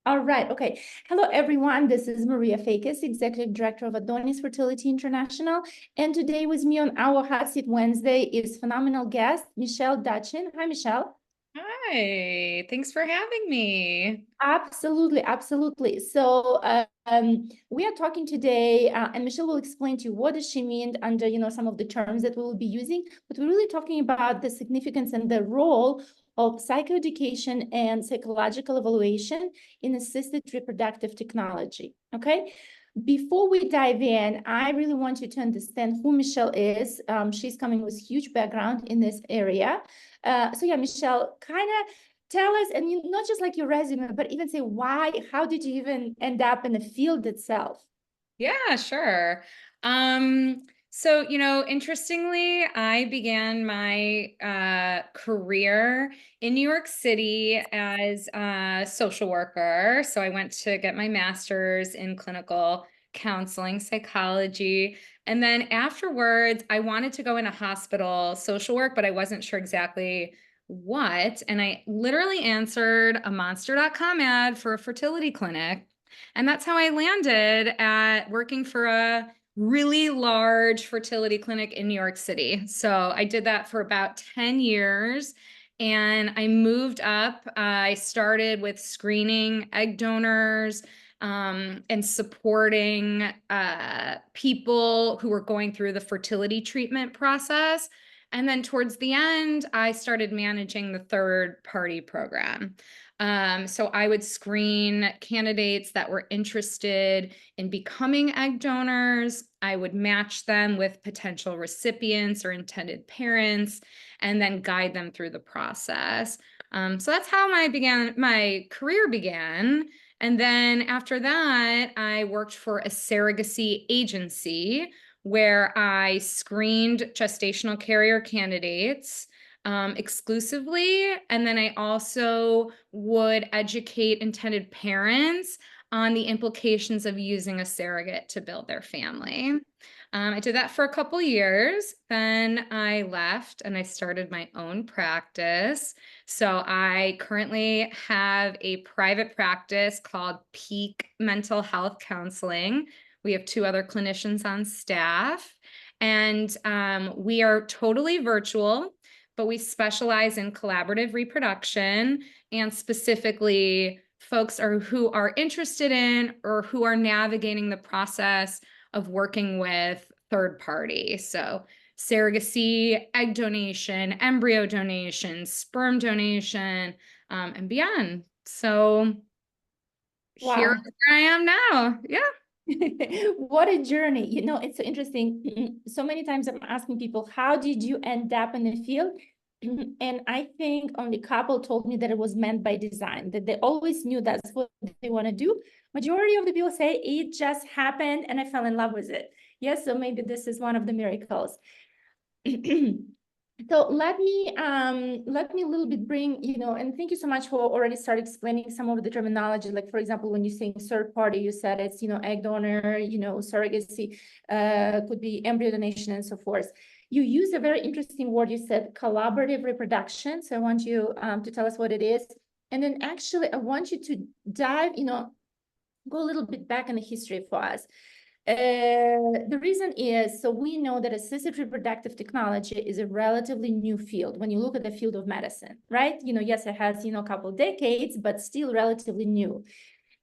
All right. Okay. Hello, everyone. This is Maria Feekes, Executive Director of Adonis Fertility International. And today with me on our Hot Seat Wednesday is phenomenal guest, Michelle Dutchin. Hi, Michelle. Hi, thanks for having me. Absolutely, absolutely. So we are talking today, and Michelle will explain to you what does she mean under, some of the terms that we will be using. But we're really talking about the significance and the role of psychoeducation and psychological evaluation in assisted reproductive technology. Okay. Before we dive in, I really want you to understand who Michelle is. She's coming with huge background in this area. So yeah, Michelle, kind of tell us, and not just like your resume, but even say why, how did you even end up in the field itself? Yeah, sure. So, interestingly, I began my career in New York City as a social worker. So I went to get my master's in clinical counseling psychology. And then afterwards, I wanted to go into hospital social work, but I wasn't sure exactly what. And I literally answered a monster.com ad for a fertility clinic. And that's how I landed at working for a really large fertility clinic in New York City. So I did that for about 10 years and I moved up. I started with screening egg donors and supporting people who were going through the fertility treatment process. And then towards the end, I started managing the third party program. So I would screen candidates that were interested in becoming egg donors. I would match them with potential recipients or intended parents, and then guide them through the process. So that's how my career began. And then after that, I worked for a surrogacy agency where I screened gestational carrier candidates exclusively. And then I also would educate intended parents on the implications of using a surrogate to build their family. I did that for a couple years. Then I left and I started my own practice. So I currently have a private practice called Peak Mental Health Counseling. We have two other clinicians on staff, and we are totally virtual, but we specialize in collaborative reproduction, and specifically folks who are interested in or who are navigating the process of working with third party. So surrogacy, egg donation, embryo donation, sperm donation, and beyond. So here Wow. I am now. Yeah. What a journey. It's so interesting. So many times I'm asking people, how did you end up in the field? And I think only a couple told me that it was meant by design, that they always knew that's what they want to do. Majority of the people say it just happened and I fell in love with it. Yes, so maybe this is one of the miracles. So let me a little bit bring, and thank you so much for already started explaining some of the terminology. Like, for example, when you're saying third party, you said it's, egg donor, surrogacy, could be embryo donation and so forth. You use a very interesting word. You said collaborative reproduction. So I want you to tell us what it is. And then actually, I want you to dive, go a little bit back in the history for us. The reason is, so we know that assisted reproductive technology is a relatively new field when you look at the field of medicine, right? Yes, it has, a couple of decades, but still relatively new.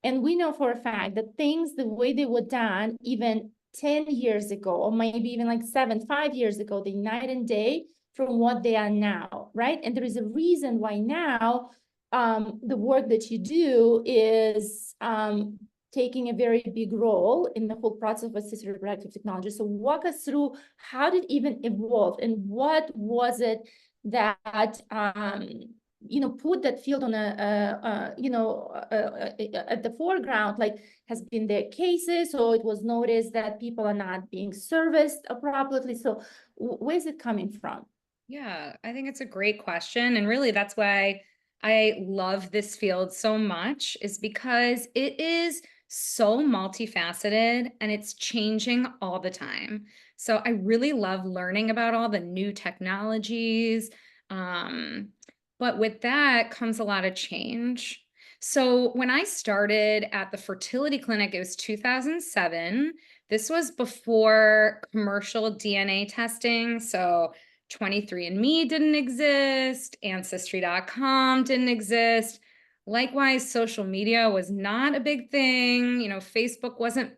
And we know for a fact that things, the way they were done even 10 years ago, or maybe even like 5 years ago, they night and day from what they are now, right? And there is a reason why now the work that you do is taking a very big role in the whole process of assisted reproductive technology. So walk us through how did it even evolve and what was it that put that field on at the foreground, like has been there cases, so it was noticed that people are not being serviced appropriately. So where's it coming from? Yeah, I think it's a great question. And really, that's why I love this field so much, is because it is so multifaceted and it's changing all the time. So I really love learning about all the new technologies. But with that comes a lot of change. So when I started at the fertility clinic, it was 2007. This was before commercial DNA testing. So 23andMe didn't exist, Ancestry.com didn't exist. Likewise, social media was not a big thing. Facebook wasn't,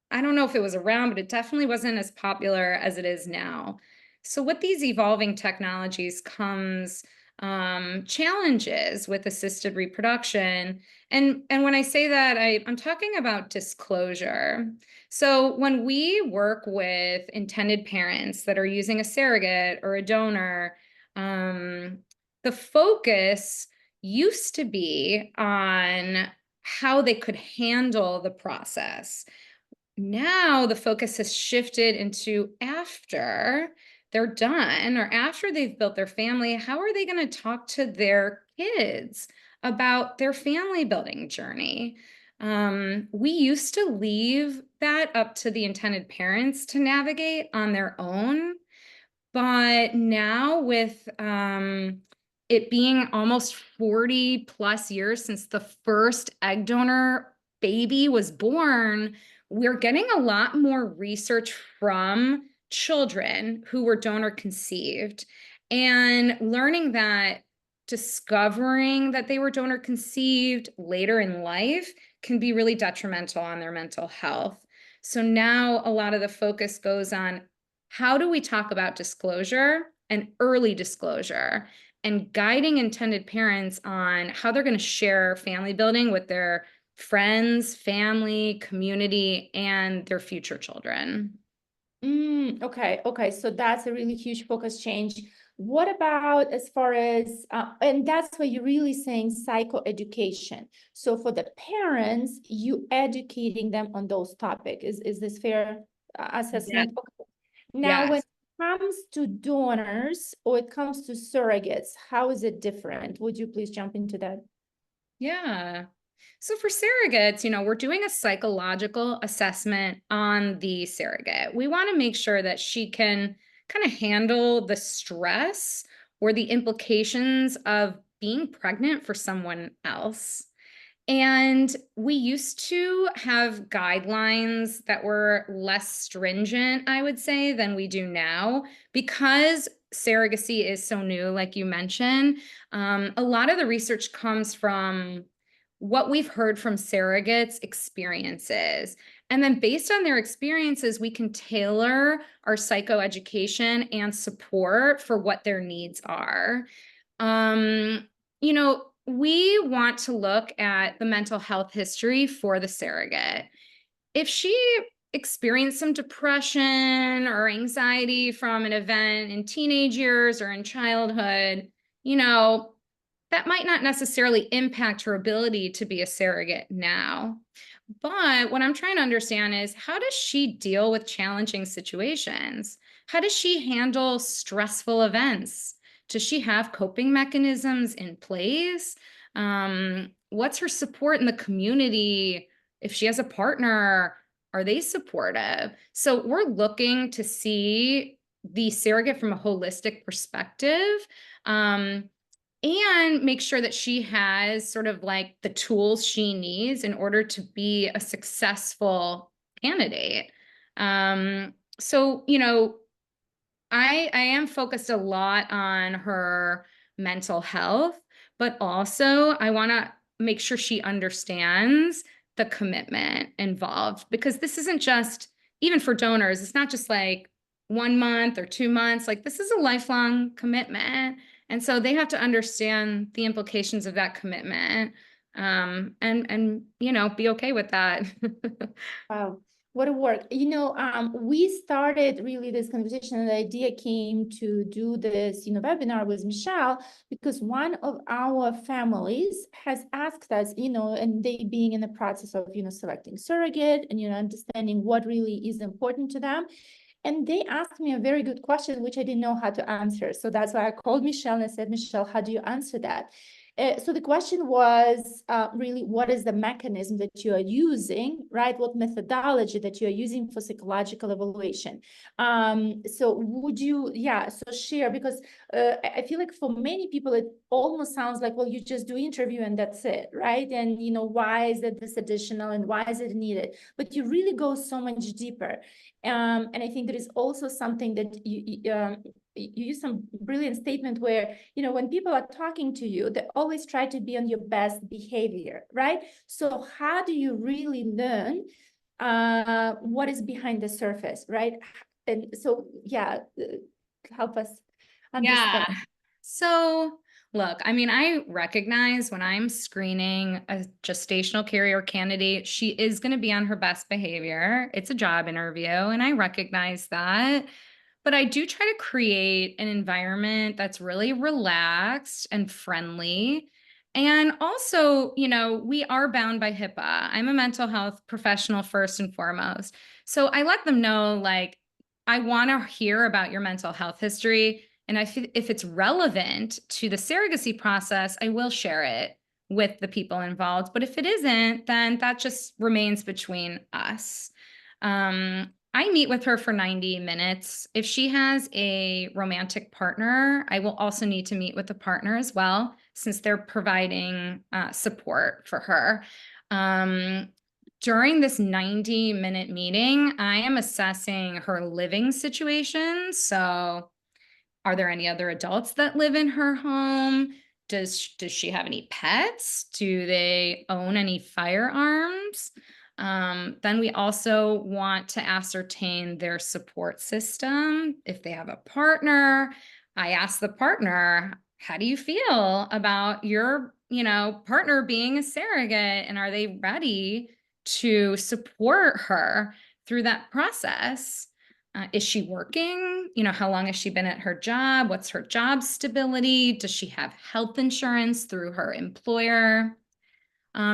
I don't know if it was around, but it definitely wasn't as popular as it is now. So with these evolving technologies comes challenges with assisted reproduction. And when I say that, I'm talking about disclosure. So when we work with intended parents that are using a surrogate or a donor, the focus used to be on how they could handle the process. Now the focus has shifted into after they're done or after they've built their family, how are they going to talk to their kids about their family building journey? We used to leave that up to the intended parents to navigate on their own. But now with it being almost 40 plus years since the first egg donor baby was born, we're getting a lot more research from children who were donor conceived and learning that discovering that they were donor conceived later in life can be really detrimental on their mental health. So now a lot of the focus goes on how do we talk about disclosure and early disclosure and guiding intended parents on how they're going to share family building with their friends, family, community, and their future children. Okay. So that's a really huge focus change. What about as far as, and that's where you're really saying psychoeducation. So for the parents, you educating them on those topics. Is this fair assessment? Okay. Now, when Yes. it comes to donors or it comes to surrogates, how is it different? Would you please jump into that? Yeah. So for surrogates, we're doing a psychological assessment on the surrogate. We want to make sure that she can kind of handle the stress or the implications of being pregnant for someone else. And we used to have guidelines that were less stringent, I would say, than we do now because surrogacy is so new, like you mentioned. A lot of the research comes from what we've heard from surrogates' experiences. And then based on their experiences, we can tailor our psychoeducation and support for what their needs are. Um, we want to look at the mental health history for the surrogate. If she experienced some depression or anxiety from an event in teenage years or in childhood, that might not necessarily impact her ability to be a surrogate now. But what I'm trying to understand is how does she deal with challenging situations? How does she handle stressful events? Does she have coping mechanisms in place? What's her support in the community? If she has a partner, are they supportive? So we're looking to see the surrogate from a holistic perspective. And make sure that she has sort of like the tools she needs in order to be a successful candidate. So, I am focused a lot on her mental health, but also I want to make sure she understands the commitment involved because this isn't just, even for donors, it's not just like 1 month or 2 months, like this is a lifelong commitment. And so they have to understand the implications of that commitment, and be okay with that. Wow, what a work. We started really this conversation and the idea came to do this, webinar with Michelle because one of our families has asked us, and they being in the process of, selecting surrogate and, understanding what really is important to them. And they asked me a very good question, which I didn't know how to answer. So that's why I called Michelle and I said, Michelle, how do you answer that? So the question was really, what is the mechanism that you are using, right? What methodology that you are using for psychological evaluation? So would you, so share, because I feel like for many people, it almost sounds like, well, you just do interview and that's it, right? And, why is it this additional and why is it needed? But you really go so much deeper. And I think there is also something that you use some brilliant statement where, when people are talking to you, they always try to be on your best behavior, right? So how do you really learn what is behind the surface, right? And so, help us understand. Yeah. So look, I mean, I recognize when I'm screening a gestational carrier candidate, she is going to be on her best behavior. It's a job interview, and I recognize that. But I do try to create an environment that's really relaxed and friendly. And also, we are bound by HIPAA. I'm a mental health professional first and foremost. So I let them know, like, I want to hear about your mental health history. And if it's relevant to the surrogacy process, I will share it with the people involved. But if it isn't, then that just remains between us. I meet with her for 90 minutes. If she has a romantic partner, I will also need to meet with the partner as well, since they're providing support for her. During this 90-minute meeting, I am assessing her living situation. So, are there any other adults that live in her home? Does she have any pets? Do they own any firearms? Then we also want to ascertain their support system. If they have a partner, I ask the partner, how do you feel about your, partner being a surrogate? And are they ready to support her through that process? Is she working? How long has she been at her job? What's her job stability? Does she have health insurance through her employer?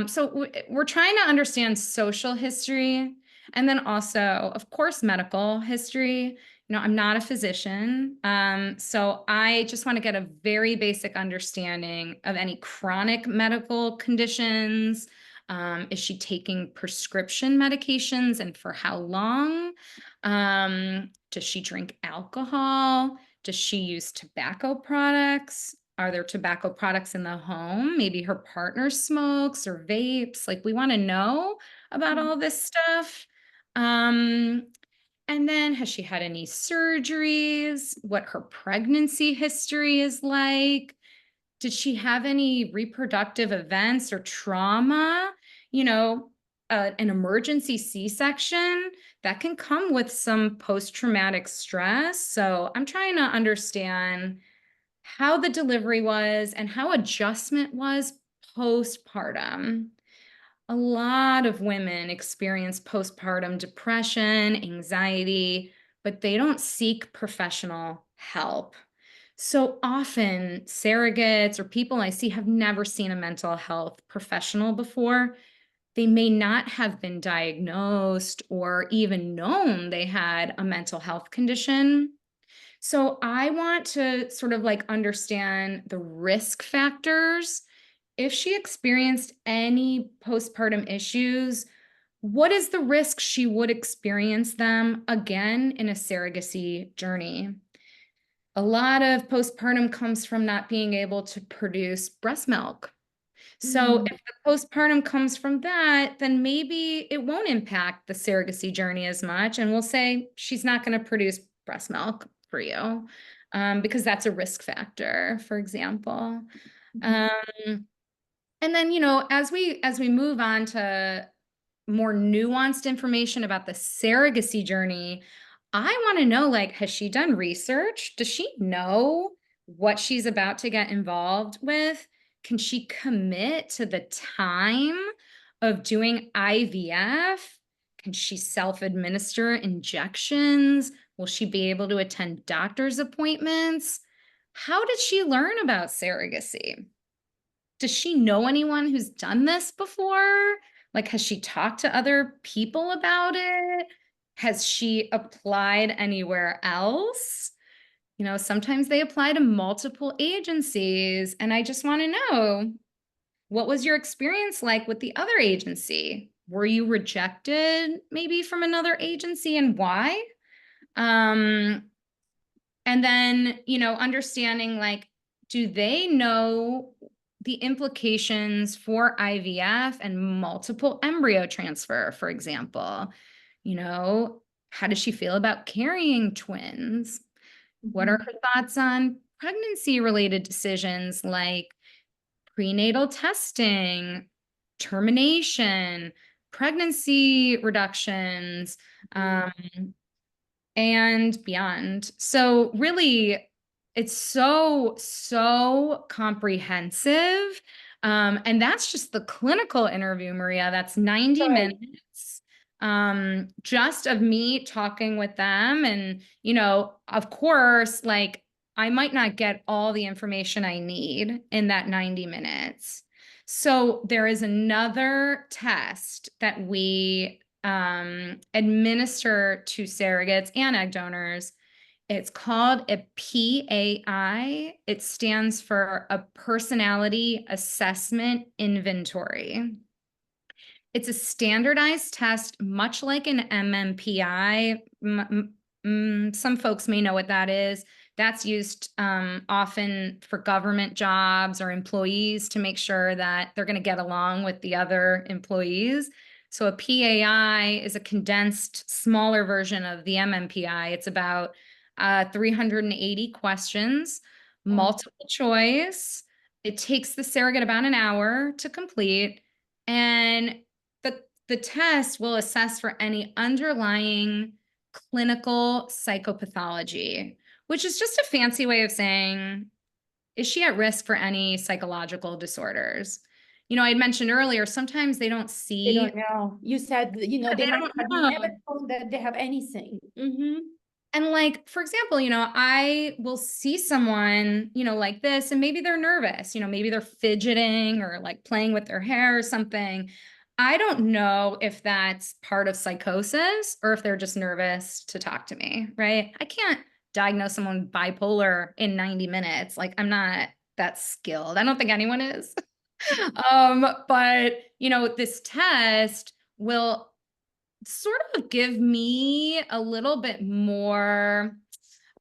So we're trying to understand social history, and then also, of course, medical history. I'm not a physician, so I just want to get a very basic understanding of any chronic medical conditions. Is she taking prescription medications, and for how long? Does she drink alcohol? Does she use tobacco products? Are there tobacco products in the home? Maybe her partner smokes or vapes. Like, we want to know about all this stuff. And then, has she had any surgeries? What her pregnancy history is like? Did she have any reproductive events or trauma? An emergency C-section that can come with some post-traumatic stress. So I'm trying to understand how the delivery was and how adjustment was postpartum. A lot of women experience postpartum depression, anxiety, but they don't seek professional help. So often, surrogates or people I see have never seen a mental health professional before. They may not have been diagnosed or even known they had a mental health condition. So I want to sort of like understand the risk factors. If she experienced any postpartum issues, what is the risk she would experience them again in a surrogacy journey? A lot of postpartum comes from not being able to produce breast milk. So if the postpartum comes from that, then maybe it won't impact the surrogacy journey as much. And we'll say she's not going to produce breast milk for you because that's a risk factor, for example. And then, as we move on to more nuanced information about the surrogacy journey, I want to know, like, has she done research? Does she know what she's about to get involved with? Can she commit to the time of doing IVF? Can she self-administer injections? Will she be able to attend doctor's appointments? How did she learn about surrogacy? Does she know anyone who's done this before? Like, has she talked to other people about it? Has she applied anywhere else? You know, sometimes they apply to multiple agencies, and I just want to know, what was your experience like with the other agency? Were you rejected maybe from another agency, and why? And then, you know, understanding like, do they know the implications for IVF and multiple embryo transfer, for example? You know, how does she feel about carrying twins? What are her thoughts on pregnancy-related decisions like prenatal testing, termination, pregnancy reductions, and beyond? So really, it's so comprehensive. And that's just the clinical interview, Maria. That's 90 minutes just of me talking with them. And, you know, of course, like I might not get all the information I need in that 90 minutes. So there is another test that we administer to surrogates and egg donors. It's called a PAI. It stands for a Personality Assessment Inventory. It's a standardized test, much like an MMPI. Some folks may know what that is. That's used often for government jobs or employees to make sure that they're going to get along with the other employees. So a PAI is a condensed, smaller version of the MMPI. It's about 380 questions, multiple choice. It takes the surrogate about an hour to complete. And the test will assess for any underlying clinical psychopathology, which is just a fancy way of saying, is she at risk for any psychological disorders? You know, I had mentioned earlier, sometimes they don't see. They don't know. You said, you know, they might have never known that they have anything. And like, for example, you know, I will see someone, you know, like this, and maybe they're nervous, you know, maybe they're fidgeting or like playing with their hair or something. I don't know if that's part of psychosis or if they're just nervous to talk to me, right? I can't diagnose someone bipolar in 90 minutes. Like, I'm not that skilled. I don't think anyone is. But, you know, this test will sort of give me a little bit more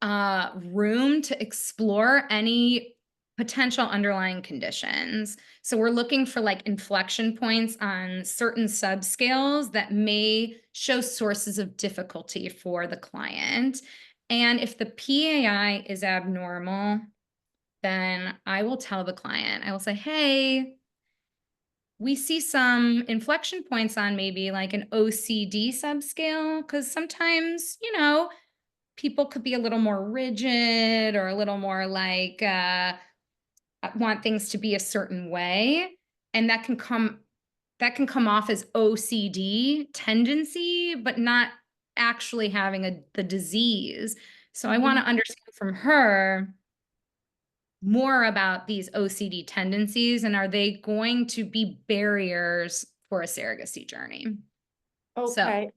room to explore any potential underlying conditions. So we're looking for like inflection points on certain subscales that may show sources of difficulty for the client. And if the PAI is abnormal, then I will tell the client, I will say, hey, we see some inflection points on maybe like an OCD subscale, because sometimes, you know, people could be a little more rigid or a little more like want things to be a certain way, and that can come off as OCD tendency, but not actually having the disease. So I want to understand from her more about these OCD tendencies, and are they going to be barriers for a surrogacy journey? Okay.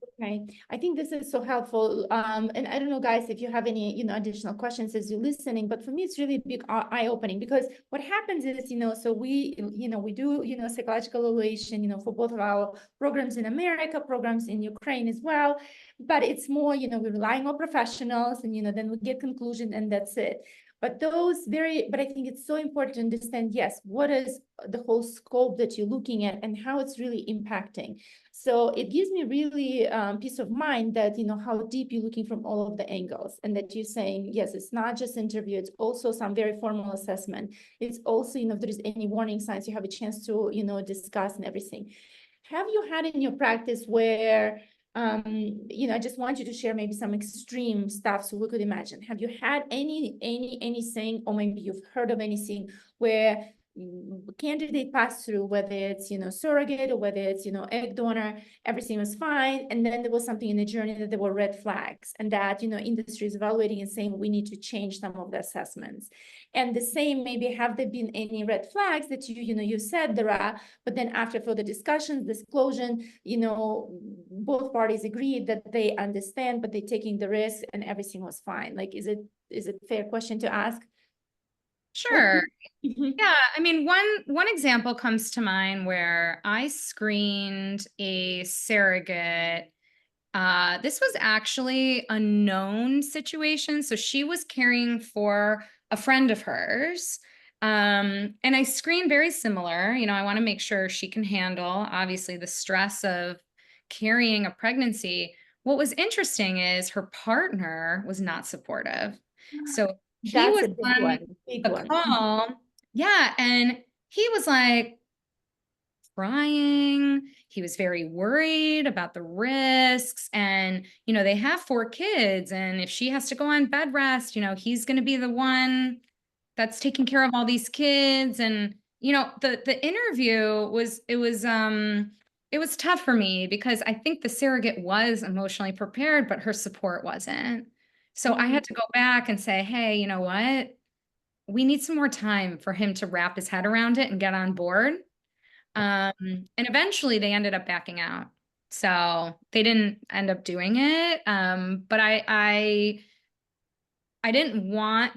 I think this is so helpful. And I don't know, guys, if you have any, you know, additional questions as you're listening, but for me, it's really a big eye-opening, because what happens is, you know, so we, you know, we do, you know, psychological evaluation, you know, for both of our programs in America, programs in Ukraine as well. But it's more, you know, we're relying on professionals, and, you know, then we get conclusion and that's it. But but I think it's so important to understand, yes, what is the whole scope that you're looking at and how it's really impacting. So it gives me really peace of mind that, you know, how deep you're looking from all of the angles, and that you're saying, yes, it's not just interview, it's also some very formal assessment. It's also, you know, if there is any warning signs, you have a chance to, you know, discuss and everything. Have you had in your practice where, you know, I just want you to share maybe some extreme stuff so we could imagine. Have you had anything, or maybe you've heard of anything where candidate passed through, whether it's, surrogate or whether it's, egg donor, everything was fine. And then there was something in the journey that there were red flags, and that, industry is evaluating and saying, we need to change some of the assessments. And the same, maybe have there been any red flags that you said there are, but then after further discussions, disclosure, both parties agreed that they understand, but they're taking the risk and everything was fine. Like, is it a fair question to ask? Sure. Yeah, I mean, one example comes to mind where I screened a surrogate. This was actually a known situation. So she was caring for a friend of hers. And I screened very similar. I want to make sure she can handle, obviously, the stress of carrying a pregnancy. What was interesting is her partner was not supportive. So he That's was a big on one, big the one. call. Yeah. And he was like crying. He was very worried about the risks. And, they have 4 kids. And if she has to go on bed rest, he's going to be the one that's taking care of all these kids. And, the interview it was tough for me because I think the surrogate was emotionally prepared, but her support wasn't. So I had to go back and say, hey, you know what? We need some more time for him to wrap his head around it and get on board. And eventually they ended up backing out. So they didn't end up doing it. But I didn't want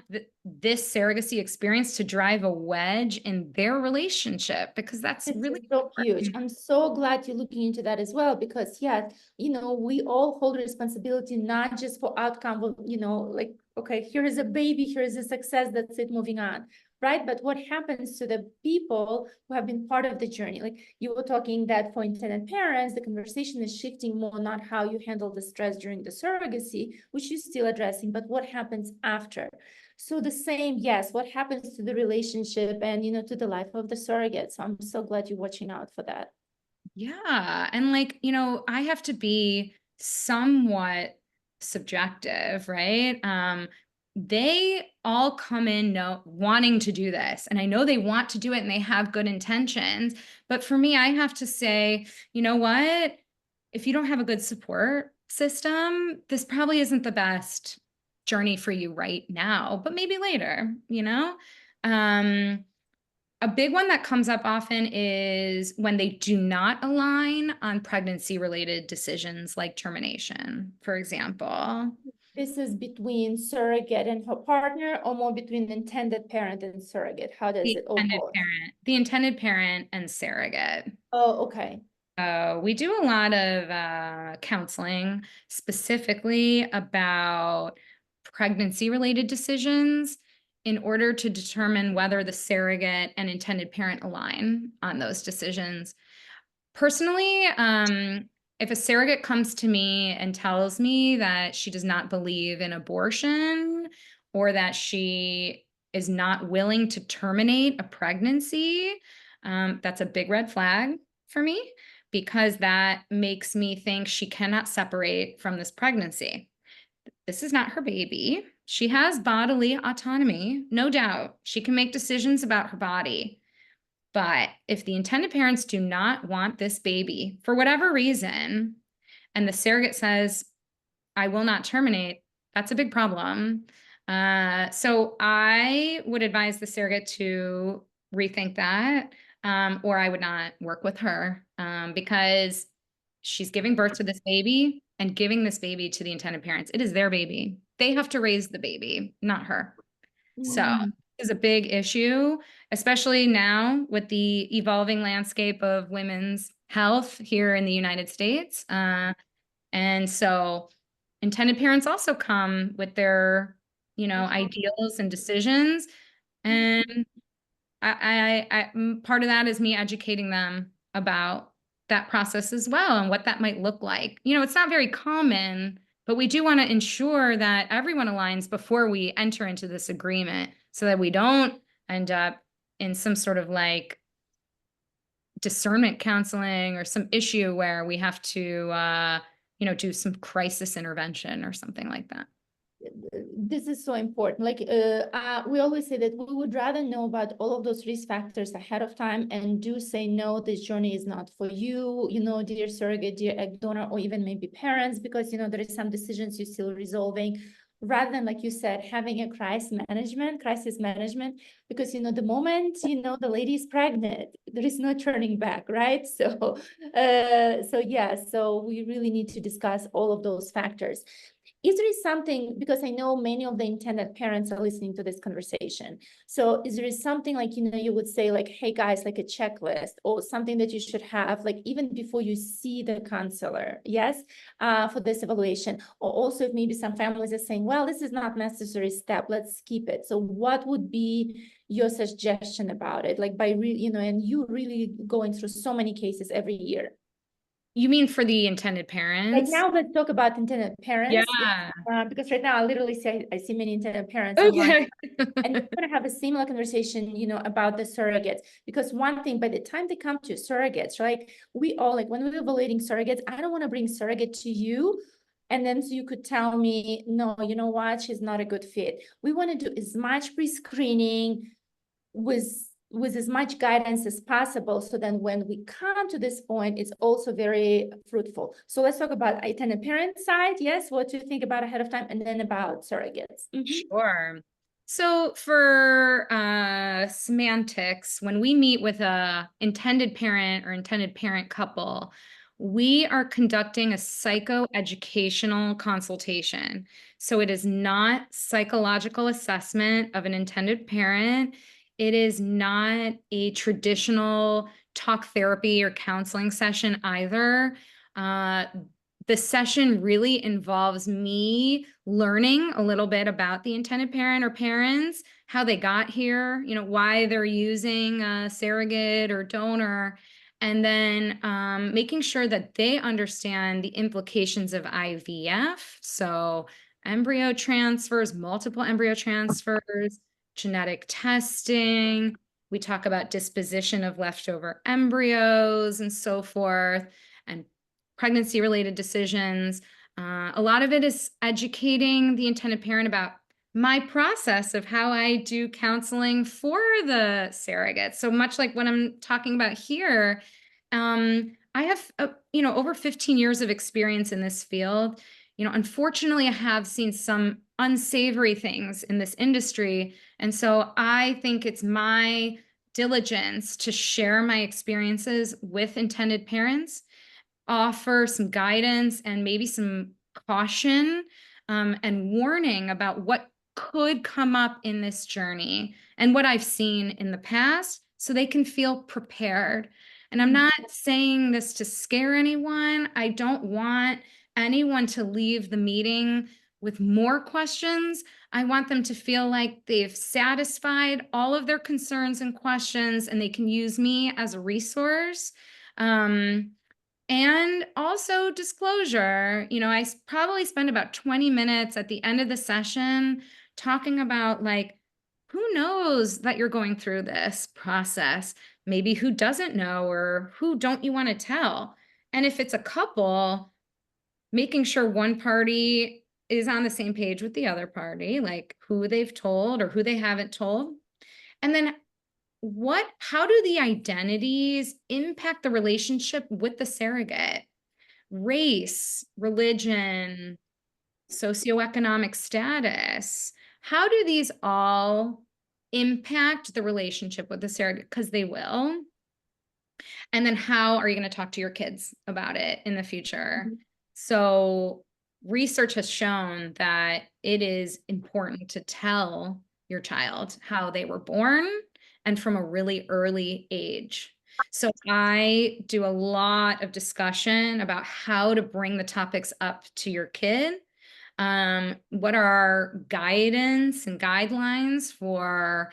this surrogacy experience to drive a wedge in their relationship, because that's This really is so huge. important. I'm so glad you're looking into that as well, because yes, we all hold responsibility, not just for outcome of, like, okay, here is a baby, here is a success, that's it, moving on. Right. But what happens to the people who have been part of the journey? Like you were talking that for intended parents, the conversation is shifting more, not how you handle the stress during the surrogacy, which you're still addressing, but what happens after. So the same, yes, what happens to the relationship and, to the life of the surrogate. So I'm so glad you're watching out for that. Yeah. And like, I have to be somewhat subjective, right? They all come in wanting to do this. And I know they want to do it and they have good intentions. But for me, I have to say, you know what? If you don't have a good support system, this probably isn't the best journey for you right now, but maybe later, a big one that comes up often is when they do not align on pregnancy-related decisions like termination, for example. This is between surrogate and her partner, or more between intended parent and surrogate? How does it all go? The intended parent and surrogate. Oh, okay. We do a lot of counseling specifically about pregnancy-related decisions in order to determine whether the surrogate and intended parent align on those decisions. Personally, if a surrogate comes to me and tells me that she does not believe in abortion, or that she is not willing to terminate a pregnancy, that's a big red flag for me, because that makes me think she cannot separate from this pregnancy. This is not her baby. She has bodily autonomy, no doubt. She can make decisions about her body. But if the intended parents do not want this baby for whatever reason, and the surrogate says, I will not terminate, that's a big problem. So I would advise the surrogate to rethink that, or I would not work with her, because she's giving birth to this baby and giving this baby to the intended parents. It is their baby. They have to raise the baby, not her. So it's a big issue, especially now with the evolving landscape of women's health here in the United States. And so intended parents also come with their, ideals and decisions. And part of that is me educating them about that process as well and what that might look like. It's not very common, but we do want to ensure that everyone aligns before we enter into this agreement, so that we don't end up in some sort of like discernment counseling or some issue where we have to, do some crisis intervention or something like that. this is so important. Like we always say that we would rather know about all of those risk factors ahead of time and do say, no, this journey is not for you, you know, dear surrogate, dear egg donor, or even maybe parents, because, you know, there is some decisions you're still resolving, rather than, like you said, having a crisis management, because, you know, the moment, you know, the lady is pregnant, there is no turning back, right? So, so we really need to discuss all of those factors. Is there something, because I know many of the intended parents are listening to this conversation. So is there something like, you know, you would say like, hey guys, like a checklist or something that you should have, like even before you see the counselor, yes, for this evaluation? Or also if maybe some families are saying, well, this is not necessary step, let's skip it. So what would be your suggestion about it? Like by really, you know, and you really going through so many cases every year. You mean for the intended Like parents? now let's talk about intended parents. Yeah. Because right now I literally see, I see many intended parents online, Okay. and we're going to have a similar conversation, you know, about the surrogates. Because one thing, by the time they come to surrogates, right, we all, like when we're evaluating surrogates, I don't want to bring surrogate to you and then so you could tell me, no, you know what, she's not a good fit. We want to do as much pre-screening with as much guidance as possible, so then when we come to this point, it's also very fruitful. So let's talk about intended parent side, yes, what to think about ahead of time, and then about surrogates. Sure. So for semantics, when we meet with a intended parent or intended parent couple, we are conducting a psychoeducational consultation. So it is not psychological assessment of an intended parent. It is not a traditional talk therapy or counseling session either. The session really involves me learning a little bit about the intended parent or parents, how they got here, you know, why they're using a surrogate or donor, and then making sure that they understand the implications of IVF. So embryo transfers, multiple embryo transfers, genetic testing. We talk about disposition of leftover embryos and so forth, and pregnancy-related decisions. A lot of it is educating the intended parent about my process of how I do counseling for the surrogate. So much like what I'm talking about here, I have, you know, over 15 years of experience in this field. You know, unfortunately, I have seen some unsavory things in this industry. And so I think it's my diligence to share my experiences with intended parents, offer some guidance and maybe some caution and warning about what could come up in this journey and what I've seen in the past, so they can feel prepared. And I'm not saying this to scare anyone. I don't want anyone to leave the meeting with more questions. I want them to feel like they've satisfied all of their concerns and questions, and they can use me as a resource. And also disclosure, you know, I probably spend about 20 minutes at the end of the session talking about, like, who knows that you're going through this process? Maybe who doesn't know, or who don't you want to tell? And if it's a couple, making sure one party is on the same page with the other party, like who they've told or who they haven't told. And then how do the identities impact the relationship with the surrogate? Race, religion, socioeconomic status. How do these all impact the relationship with the surrogate? Because they will. And then how are you going to talk to your kids about it in the future? So research has shown that it is important to tell your child how they were born, and from a really early age. So I do a lot of discussion about how to bring the topics up to your kid. What are our guidance and guidelines for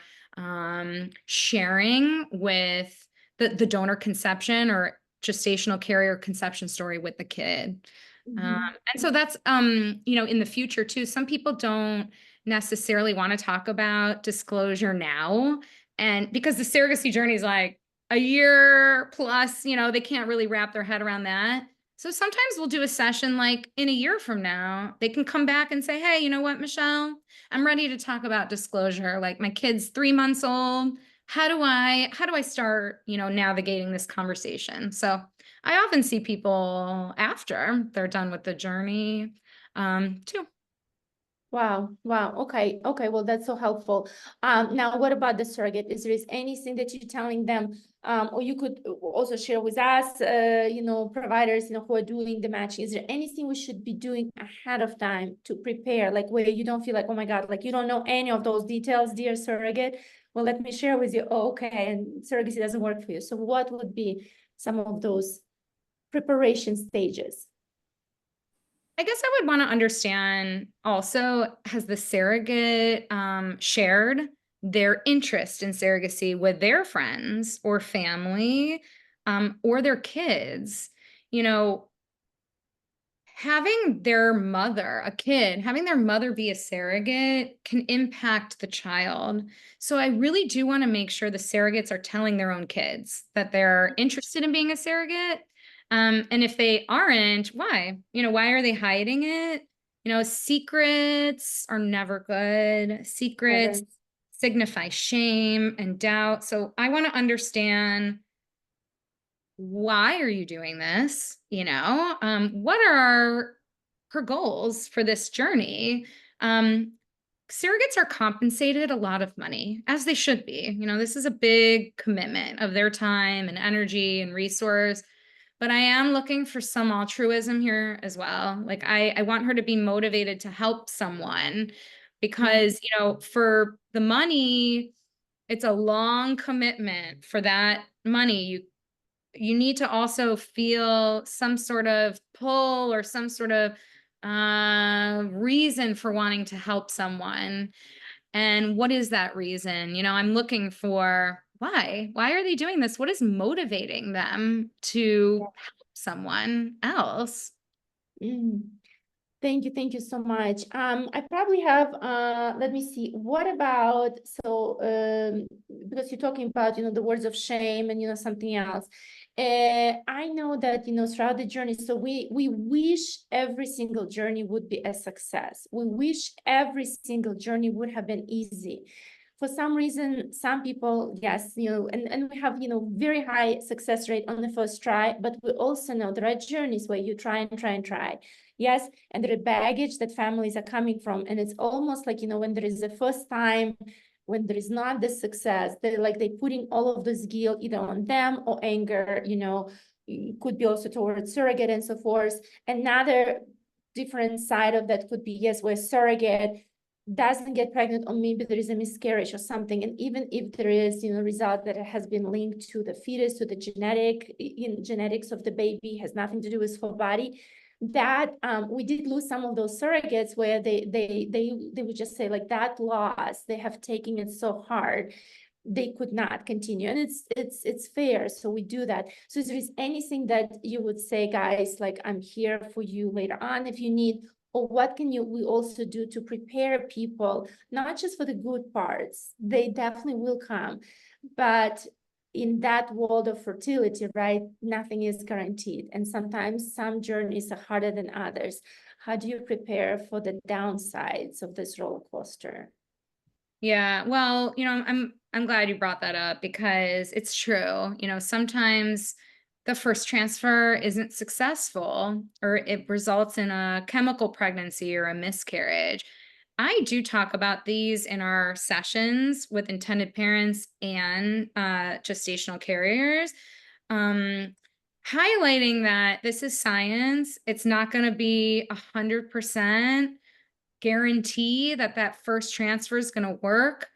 sharing with the donor conception or gestational carrier conception story with the kid? And so that's, you know, in the future too, some people don't necessarily want to talk about disclosure now. And because the surrogacy journey is like a year plus, you know, they can't really wrap their head around that. So sometimes we'll do a session like in a year from now, they can come back and say, hey, you know what, Michelle, I'm ready to talk about disclosure. Like my kid's 3 months old. How do I start, navigating this conversation? So I often see people after they're done with the journey, too. Wow, wow. Okay, okay. Well, that's so helpful. Now, what about the surrogate? Is there anything that you're telling them, or you could also share with us, providers, who are doing the matching? Is there anything we should be doing ahead of time to prepare, like where you don't feel like, oh my God, like you don't know any of those details, dear surrogate? Well, let me share with you. Oh, okay, and surrogacy doesn't work for you. So, what would be some of those preparation stages? I guess I would want to understand also, has the surrogate shared their interest in surrogacy with their friends or family, or their kids? You know, having their mother, a kid, having their mother be a surrogate can impact the child. So I really do want to make sure the surrogates are telling their own kids that they're interested in being a surrogate. And if they aren't, why? Why are they hiding it? Secrets are never good. Secrets Never. signify shame and doubt. So I want to understand, why are you doing this? What are her goals for this journey? Surrogates are compensated a lot of money, as they should be. This is a big commitment of their time and energy and resource. But I am looking for some altruism here as well. Like I want her to be motivated to help someone, because, for the money, it's a long commitment for that money. You need to also feel some sort of pull or some sort of reason for wanting to help someone. And what is that reason? I'm looking for, why are they doing this? What is motivating them to help someone else? Mm. Thank you so much. I probably have, let me see, what about, so, because you're talking about, the words of shame and, something else. I know that, throughout the journey, so we wish every single journey would be a success. We wish every single journey would have been easy. For some reason, some people, yes, and we have, very high success rate on the first try, but we also know there are journeys where you try and try and try. Yes, and the baggage that families are coming from. And it's almost like, when there is a first time, when there is not the success, they putting all of this guilt either on them or anger, it could be also towards surrogate and so forth. Another different side of that could be, yes, where surrogate doesn't get pregnant, or maybe there is a miscarriage or something. And even if there is, result that has been linked to the fetus, to the genetics of the baby, has nothing to do with her body, that we did lose some of those surrogates where they would just say, like, that loss, they have taken it so hard, they could not continue. And it's fair, so we do that. So if there is anything that you would say, guys, like, I'm here for you later on if you need, or what can we also do to prepare people, not just for the good parts, they definitely will come, but in that world of fertility, right, nothing is guaranteed. And sometimes some journeys are harder than others. How do you prepare for the downsides of this roller coaster? Yeah, well, I'm glad you brought that up, because it's true. Sometimes the first transfer isn't successful, or it results in a chemical pregnancy or a miscarriage. I do talk about these in our sessions with intended parents and gestational carriers, um, highlighting that this is science. It's not going to be 100% guarantee that that first transfer is going to work.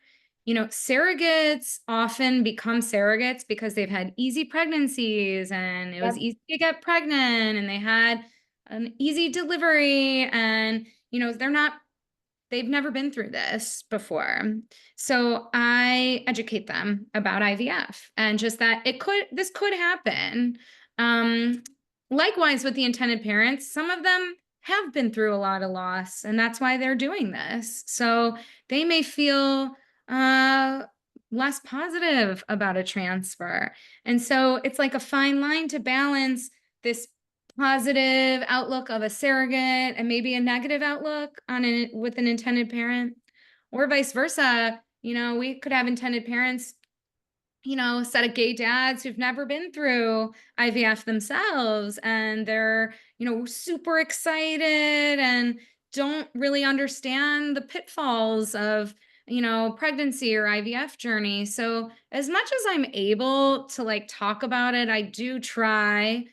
Surrogates often become surrogates because they've had easy pregnancies and it was Yep. easy to get pregnant and they had an easy delivery, and they've never been through this before. So I educate them about IVF and just that this could happen. Um, Likewise with the intended parents, some of them have been through a lot of loss, and that's why they're doing this. So they may feel less positive about a transfer. And so it's like a fine line to balance this positive outlook of a surrogate and maybe a negative outlook on it with an intended parent, or vice versa. You know, we could have intended parents, you know, a set of gay dads who've never been through IVF themselves, and they're, you know, super excited and don't really understand the pitfalls of, you know, pregnancy or IVF journey. So as much as I'm able to like talk about it, I do try,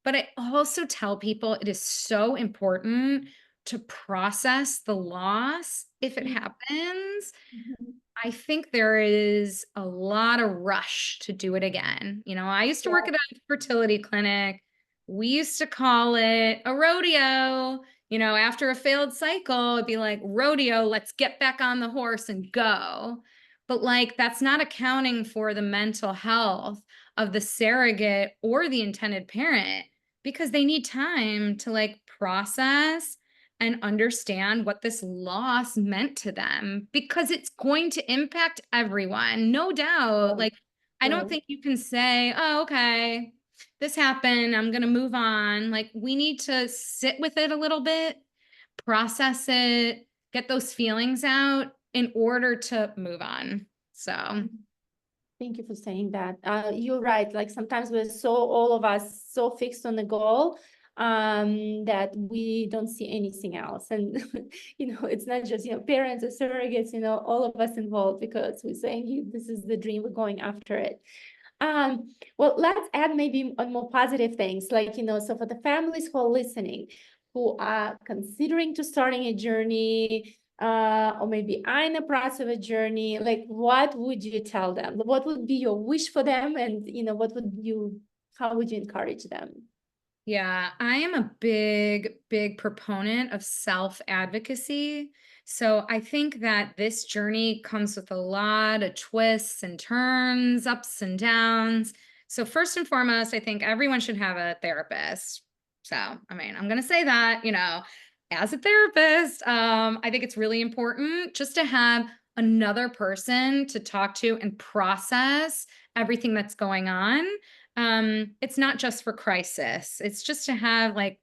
but I also tell people it is so important to process the loss if it happens. Mhm. I think there is a lot of rush to do it again. You know, I used to work Yeah. at a fertility clinic. We used to call it a rodeo. You know, after a failed cycle, it'd be like, rodeo, let's get back on the horse and go. But like, that's not accounting for the mental health of the surrogate or the intended parent, because they need time to like process and understand what this loss meant to them, because it's going to impact everyone, no doubt. Right. Like, I don't Right. think you can say, oh, okay, this happened, I'm going to move on. Like, we need to sit with it a little bit, process it, get those feelings out in order to move on. So, Thank you for saying that. You're right. Like sometimes we're so, all of us, so fixed on the goal that we don't see anything else. And, you know, it's not just, you know, parents or surrogates, you know, all of us involved, because we're saying, this is the dream, we're going after it. Well, let's add maybe on more positive things, like, you know, so for the families who are listening, who are considering to starting a journey, or maybe are in the process of a journey, like, what would you tell them? What would be your wish for them? And, you know, how would you encourage them? yeah, I am a big, big proponent of self-advocacy. So I think that this journey comes with a lot of twists and turns, ups and downs. So first and foremost, I think everyone should have a therapist. So, I mean, I'm going to say that, you know, as a therapist, I think it's really important just to have another person to talk to and process everything that's going on. It's not just for crisis. It's just to have like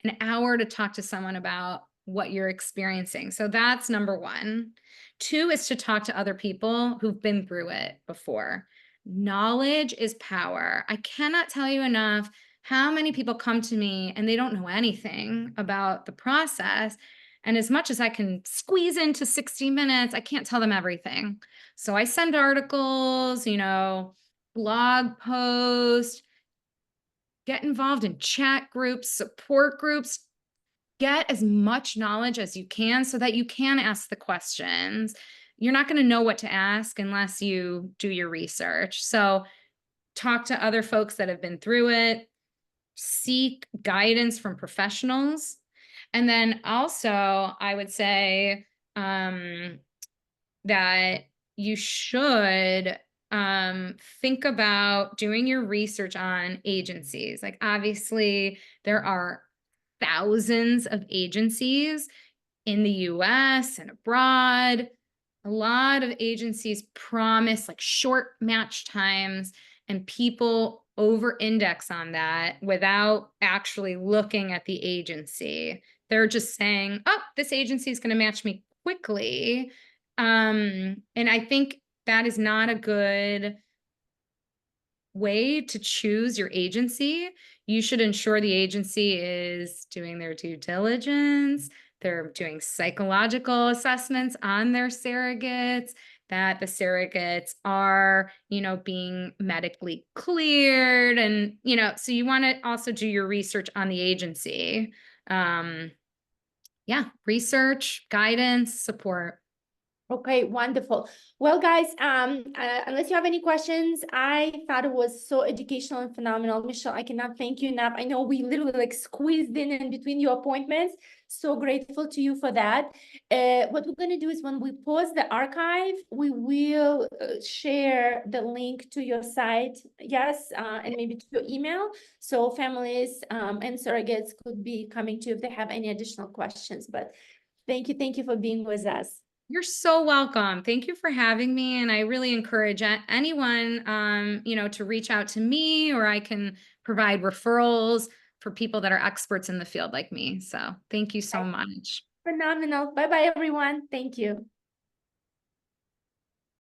an hour to talk to someone about what you're experiencing. So that's number one. Two is to talk to other people who've been through it before. Knowledge is power. I cannot tell you enough how many people come to me and they don't know anything about the process. And as much as I can squeeze into 60 minutes, I can't tell them everything. So I send articles, you know, blog posts, get involved in chat groups, support groups, get as much knowledge as you can so that you can ask the questions. You're not going to know what to ask unless you do your research. So talk to other folks that have been through it, seek guidance from professionals. And then also, I would say that you should think about doing your research on agencies. Like, obviously, there are thousands of agencies in the US and abroad. A lot of agencies promise like short match times, and people over index on that without actually looking at the agency. They're just saying, oh, this agency is going to match me quickly. And I think that is not a good way to choose your agency. You should ensure the agency is doing their due diligence, they're doing psychological assessments on their surrogates, that the surrogates are, you know, being medically cleared. And, you know, so you want to also do your research on the agency. Yeah, research, guidance, support. Okay, wonderful. Well, guys, unless you have any questions, I thought it was so educational and phenomenal. Michelle, I cannot thank you enough. I know we literally like squeezed in between your appointments. So grateful to you for that. What we're going to do is when we post the archive, we will share the link to your site. Yes, and maybe to your email. So families and surrogates could be coming to you if they have any additional questions. But thank you for being with us. You're so welcome. Thank you for having me. And I really encourage anyone, you know, to reach out to me, or I can provide referrals for people that are experts in the field like me. So thank you so much. Phenomenal. Bye-bye, everyone. Thank you.